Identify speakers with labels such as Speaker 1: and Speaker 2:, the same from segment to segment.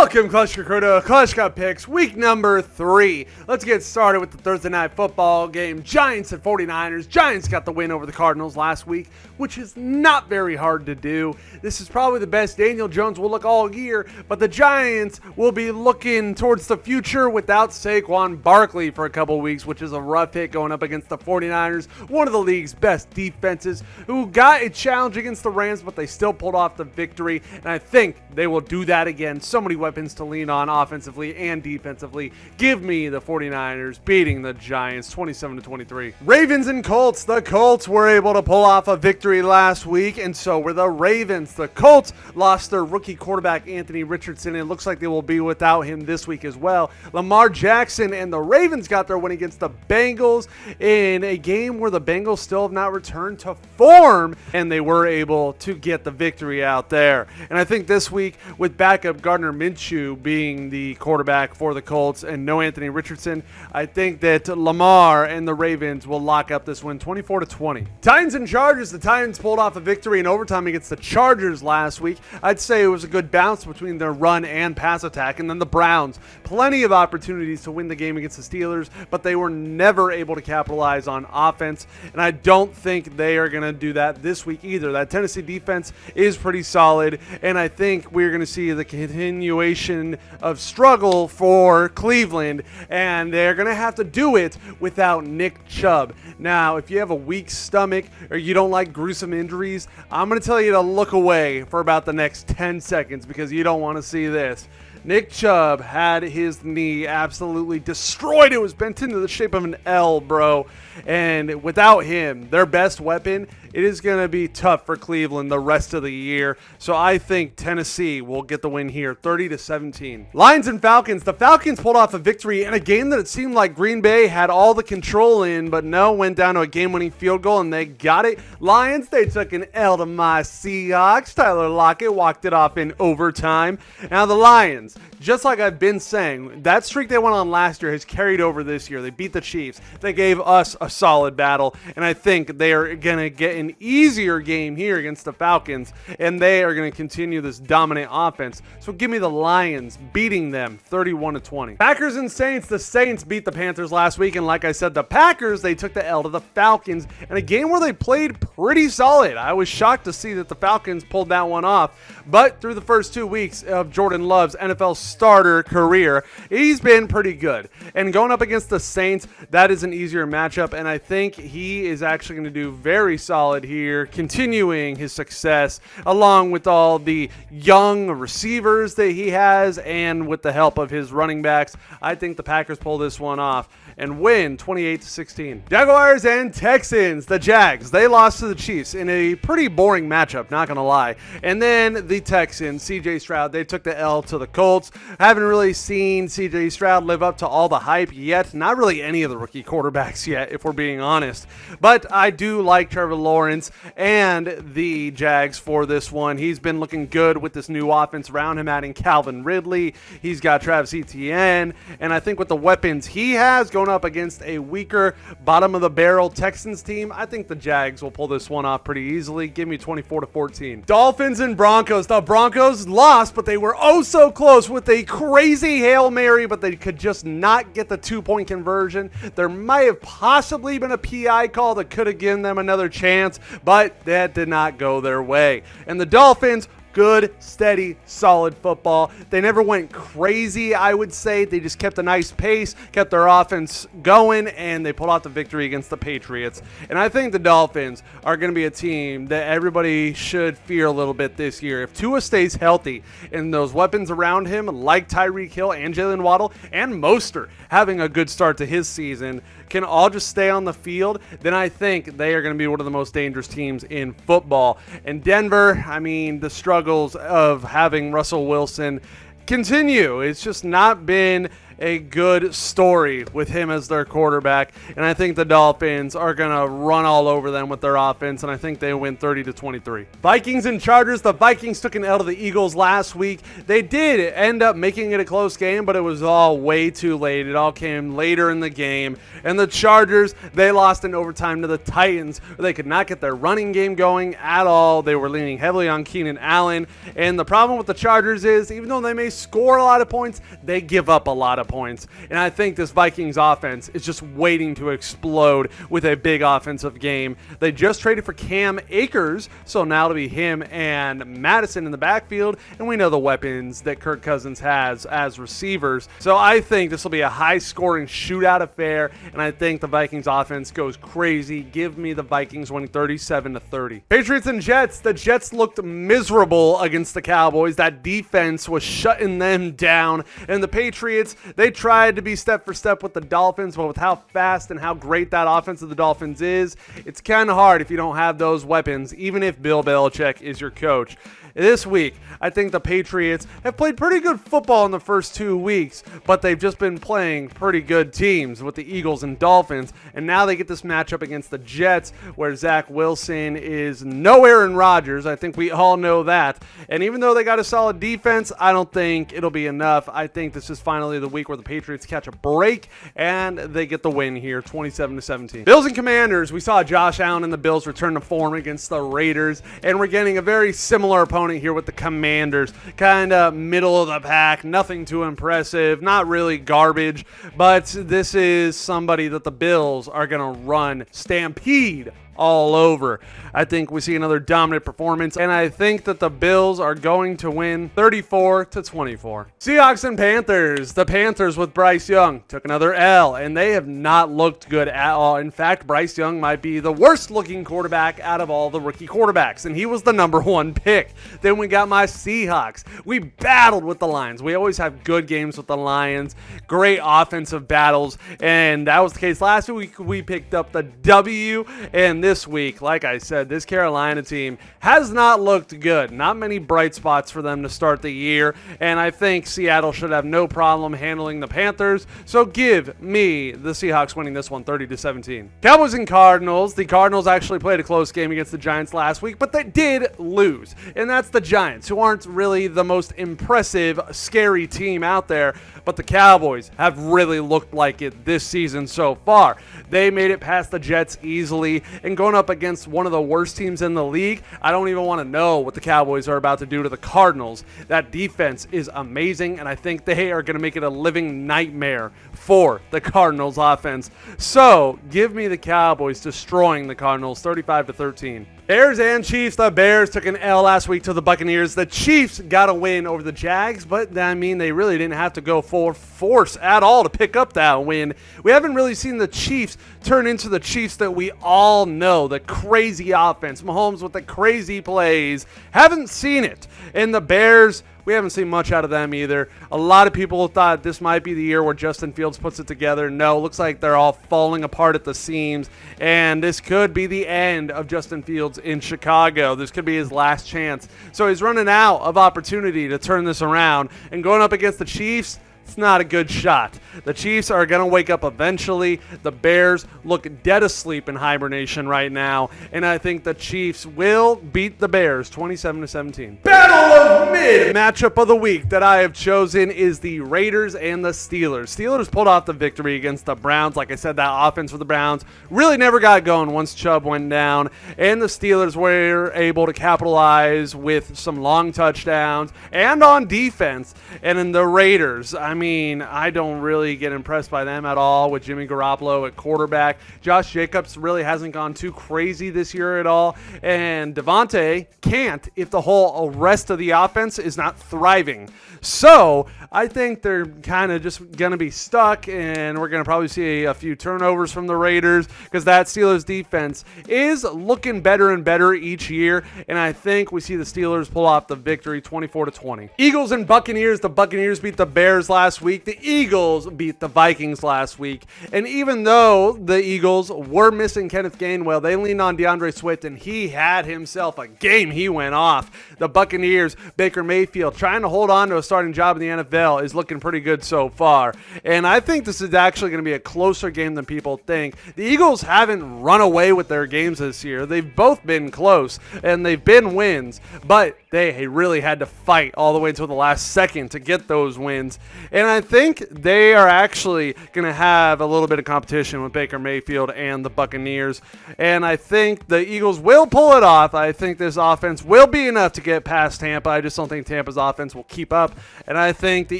Speaker 1: Welcome, Kleschka Crew, to Kleschka Picks, week number 3. Let's get started with the Thursday night football game. Giants at 49ers. Giants got the win over the Cardinals last week, which is not very hard to do. This is probably the best Daniel Jones will look all year, but the Giants will be looking towards the future without Saquon Barkley for a couple weeks, which is a rough hit going up against the 49ers, one of the league's best defenses, who got a challenge against the Rams, but they still pulled off the victory, and I think they will do that again. So many weapons to lean on offensively and defensively. Give me the 49ers beating the Giants 27-23. Ravens and Colts. The Colts were able to pull off a victory last week, and so were the Ravens. The Colts lost their rookie quarterback Anthony Richardson. It looks like they will be without him this week as well. Lamar Jackson and the Ravens got their win against the Bengals in a game where the Bengals still have not returned to form, and they were able to get the victory out there. And I think this week, with backup Gardner Minshew being the quarterback for the Colts and no Anthony Richardson, I think that Lamar and the Ravens will lock up this win 24-20. Titans and Chargers. The Titans pulled off a victory in overtime against the Chargers last week. I'd say it was a good bounce between their run and pass attack. And then the Browns, plenty of opportunities to win the game against the Steelers, but they were never able to capitalize on offense, and I don't think they are going to do that this week either. That Tennessee defense is pretty solid, and I think we're going to see the continuation of struggle for Cleveland, and they're going to have to do it without Nick Chubb. Now, if you have a weak stomach or you don't like gruesome injuries, I'm going to tell you to look away for about the next 10 seconds because you don't want to see this. Nick Chubb had his knee absolutely destroyed. It was bent into the shape of an L, bro. And without him, their best weapon, it is going to be tough for Cleveland the rest of the year. So I think Tennessee will get the win here, 30-17. Lions and Falcons. The Falcons pulled off a victory in a game that it seemed like Green Bay had all the control in, but no, went down to a game-winning field goal, and they got it. Lions, they took an L to my Seahawks. Tyler Lockett walked it off in overtime. Now the Lions, just like I've been saying, that streak they went on last year has carried over this year. They beat the Chiefs. They gave us a solid battle, and I think they are going to get an easier game here against the Falcons, and they are going to continue this dominant offense. So give me the Lions beating them 31-20. Packers and Saints. The Saints beat the Panthers last week, and like I said, the Packers, they took the L to the Falcons in a game where they played pretty solid. I was shocked to see that the Falcons pulled that one off, but through the first 2 weeks of Jordan Love's NFL starter career, he's been pretty good. And going up against the Saints, that is an easier matchup, and I think he is actually going to do very solid here, continuing his success along with all the young receivers that he has and with the help of his running backs. I think the Packers pull this one off and win 28-16. Jaguars and Texans. The Jags, they lost to the Chiefs in a pretty boring matchup, not gonna lie. And then the Texans, CJ Stroud, they took the L to the Colts. Haven't really seen CJ Stroud live up to all the hype yet. Not really any of the rookie quarterbacks yet, if we're being honest. But I do like Trevor Lawrence and the Jags for this one. He's been looking good with this new offense around him, adding Calvin Ridley. He's got Travis Etienne, and I think with the weapons he has going up against a weaker bottom of the barrel Texans team, I think the Jags will pull this one off pretty easily. Give me 24-14. Dolphins and Broncos. The Broncos lost, but they were oh so close with a crazy Hail Mary, but they could just not get the 2-point conversion. There might have possibly been a PI call that could have given them another chance, but that did not go their way. And the Dolphins, good, steady, solid football. They never went crazy, I would say. They just kept a nice pace, kept their offense going, and they pulled out the victory against the Patriots. And I think the Dolphins are going to be a team that everybody should fear a little bit this year. If Tua stays healthy and those weapons around him, like Tyreek Hill and Jalen Waddle and Mostert, having a good start to his season, can all just stay on the field, then I think they are going to be one of the most dangerous teams in football. And Denver, I mean, the struggles of having Russell Wilson continue. It's just not been a good story with him as their quarterback, and I think the Dolphins are going to run all over them with their offense, and I think they win 30-23. Vikings and Chargers. The Vikings took an L to the Eagles last week. They did end up making it a close game, but it was all way too late. It all came later in the game, and the Chargers, they lost in overtime to the Titans. They could not get their running game going at all. They were leaning heavily on Keenan Allen, and the problem with the Chargers is, even though they may score a lot of points, they give up a lot of points, and I think this Vikings offense is just waiting to explode with a big offensive game. They just traded for Cam Akers, so now it'll be him and Madison in the backfield, and we know the weapons that Kirk Cousins has as receivers, so I think this will be a high-scoring shootout affair, and I think the Vikings offense goes crazy. Give me the Vikings winning 37-30. Patriots and Jets. The Jets looked miserable against the Cowboys. That defense was shutting them down, and the Patriots, they tried to be step for step with the Dolphins, but with how fast and how great that offense of the Dolphins is, it's kind of hard if you don't have those weapons, even if Bill Belichick is your coach. This week, I think the Patriots have played pretty good football in the first 2 weeks, but they've just been playing pretty good teams with the Eagles and Dolphins, and now they get this matchup against the Jets, where Zach Wilson is no Aaron Rodgers. I think we all know that, and even though they got a solid defense, I don't think it'll be enough. I think this is finally the week where the Patriots catch a break, and they get the win here, 27-17. Bills and Commanders. We saw Josh Allen and the Bills return to form against the Raiders, and we're getting a very similar opponent here with the Commanders. Kind of middle of the pack, nothing too impressive, not really garbage, but this is somebody that the Bills are going to run stampede all over. I think we see another dominant performance, and I think that the Bills are going to win 34-24. Seahawks and Panthers. The Panthers with Bryce Young took another L, and they have not looked good at all. In fact, Bryce Young might be the worst looking quarterback out of all the rookie quarterbacks, and he was the #1 pick. Then we got my Seahawks. We battled with the Lions. We always have good games with the Lions, great offensive battles, and that was the case last week. We picked up the W, and this week, like I said, this Carolina team has not looked good. Not many bright spots for them to start the year, and I think Seattle should have no problem handling the Panthers, so give me the Seahawks winning this one 30-17. Cowboys and Cardinals. The Cardinals actually played a close game against the Giants last week, but they did lose, and that's the Giants, who aren't really the most impressive, scary team out there, but the Cowboys have really looked like it this season so far. They made it past the Jets easily, and going up against one of the worst teams in the league, I don't even want to know what the Cowboys are about to do to the Cardinals. That defense is amazing, and I think they are going to make it a living nightmare for the Cardinals offense. So give me the Cowboys destroying the Cardinals 35-13. Bears and Chiefs. The Bears took an L last week to the Buccaneers. The Chiefs got a win over the Jags, but I mean, they really didn't have to go full force at all to pick up that win. We haven't really seen the Chiefs turn into the Chiefs that we all know, the crazy offense, Mahomes with the crazy plays. Haven't seen it. And the Bears, we haven't seen much out of them either. A lot of people thought this might be the year where Justin Fields puts it together. No, looks like they're all falling apart at the seams, and this could be the end of Justin Fields in Chicago. This could be his last chance. So he's running out of opportunity to turn this around, and going up against the Chiefs, it's not a good shot. The Chiefs are going to wake up eventually. The Bears look dead asleep in hibernation right now, and I think the Chiefs will beat the Bears 27-17. Battle of Mid! Matchup of the week that I have chosen is the Raiders and the Steelers. Steelers pulled off the victory against the Browns. Like I said, that offense for the Browns really never got going once Chubb went down, and the Steelers were able to capitalize with some long touchdowns and on defense. And in the Raiders, I mean, I don't really get impressed by them at all with Jimmy Garoppolo at quarterback. Josh Jacobs really hasn't gone too crazy this year at all. And Devontae can't if the whole rest of the offense is not thriving. So I think they're kind of just going to be stuck, and we're going to probably see a few turnovers from the Raiders because that Steelers defense is looking better and better each year. And I think we see the Steelers pull off the victory 24-20. Eagles and Buccaneers. The Buccaneers beat the Bears last last week, the Eagles beat the Vikings last week. And even though the Eagles were missing Kenneth Gainwell, they leaned on DeAndre Swift, and he had himself a game. He went off. The Buccaneers, Baker Mayfield, trying to hold on to a starting job in the NFL, is looking pretty good so far. And I think this is actually going to be a closer game than people think. The Eagles haven't run away with their games this year. They've both been close, and they've been wins, but they really had to fight all the way until the last second to get those wins. And I think they are actually going to have a little bit of competition with Baker Mayfield and the Buccaneers. And I think the Eagles will pull it off. I think this offense will be enough to get past Tampa. I just don't think Tampa's offense will keep up. And I think the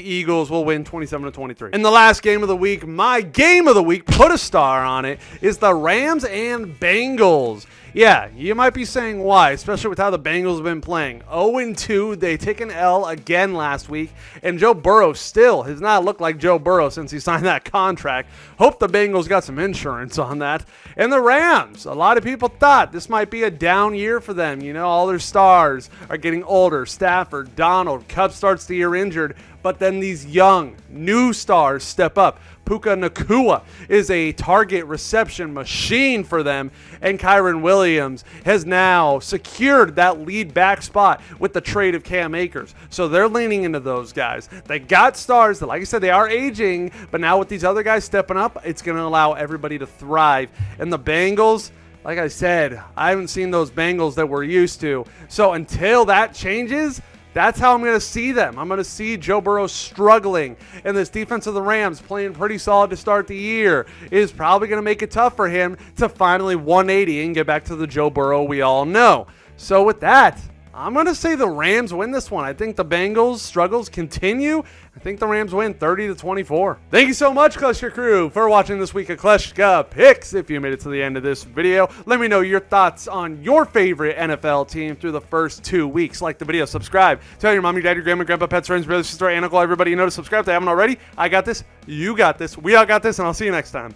Speaker 1: Eagles will win 27-23. In the last game of the week, my game of the week, put a star on it, is the Rams and Bengals. Yeah, you might be saying why, especially with how the Bengals have been playing. 0-2, they took an L again last week, and Joe Burrow still has not looked like Joe Burrow since he signed that contract. Hope the Bengals got some insurance on that. And the Rams, a lot of people thought this might be a down year for them. You know, all their stars are getting older. Stafford, Donald, Cup starts the year injured, but then these young, new stars step up. Puka Nacua is a target reception machine for them, and Kyron Williams has now secured that lead back spot with the trade of Cam Akers. So they're leaning into those guys. They got stars that, like I said, they are aging, but now with these other guys stepping up, it's going to allow everybody to thrive. And the Bengals, like I said, I haven't seen those Bengals that we're used to. So until that changes, that's how I'm going to see them. I'm going to see Joe Burrow struggling, and this defense of the Rams playing pretty solid to start the year is probably going to make it tough for him to finally 180 and get back to the Joe Burrow we all know. So with that, I'm going to say the Rams win this one. I think the Bengals' struggles continue. I think the Rams win 30-24. Thank you so much, Kleschka Crew, for watching this week of Kleschka Picks. If you made it to the end of this video, let me know your thoughts on your favorite NFL team through the first 2 weeks. Like the video, subscribe, tell your mom, your dad, your grandma, grandpa, pets, friends, brothers, sister, aunt, uncle, everybody you know to subscribe. If they haven't already, I got this, you got this, we all got this, and I'll see you next time.